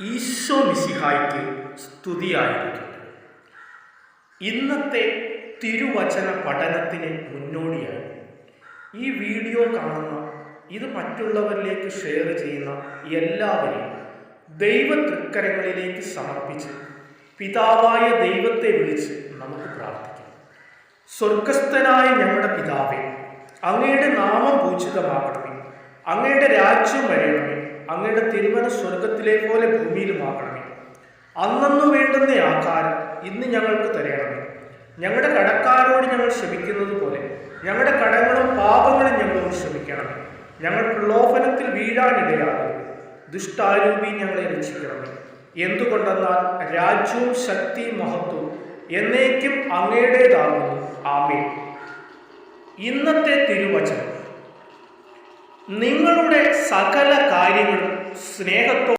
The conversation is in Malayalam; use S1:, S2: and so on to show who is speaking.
S1: ഈശോ മിശിഹായ്ക്ക് സ്തുതിയായിരിക്കട്ടെ. ഇന്നത്തെ തിരുവചന പഠനത്തിന് മുന്നോടിയായി ഈ വീഡിയോ കാണുന്ന, ഇത് മറ്റുള്ളവരിലേക്ക് ഷെയർ ചെയ്യുന്ന എല്ലാവരെയും ദൈവ തൃക്കരങ്ങളിലേക്ക് സമർപ്പിച്ച് പിതാവായ ദൈവത്തെ വിളിച്ച് നമുക്ക് പ്രാർത്ഥിക്കാം. സ്വർഗസ്ഥനായ ഞങ്ങളുടെ പിതാവേ, അങ്ങയുടെ നാമം പൂജിതമാകണമേ, അങ്ങയുടെ രാജ്യം വരയണമേ, അങ്ങയുടെ തിരുമന സ്വർഗത്തിലെ പോലെ ഭൂമിയിലുമാകണമേ. അന്നന്നു വേണ്ടുന്ന ആഹാരം ഇന്ന് ഞങ്ങൾക്ക് തരണമേ. ഞങ്ങളുടെ കടക്കാരോട് ഞങ്ങൾ ക്ഷമിക്കുന്നത് പോലെ ഞങ്ങളുടെ കടങ്ങളും പാപങ്ങളും ഞങ്ങളോട് ക്ഷമിക്കണമേ. ഞങ്ങൾ പ്രലോഭനത്തിൽ വീഴാനിടയാകരുത്, ദുഷ്ടാരൂപി ഞങ്ങളെ രക്ഷിക്കണമേ. എന്തുകൊണ്ടെന്നാൽ രാജ്യവും ശക്തിയും മഹത്വവും എന്നേക്കും അങ്ങയുടേതാകുന്നു. ആമേൻ. ഇന്നത്തെ തിരുവചനം: നിങ്ങളുടെ സകല കാര്യങ്ങളും സ്നേഹത്തോടെ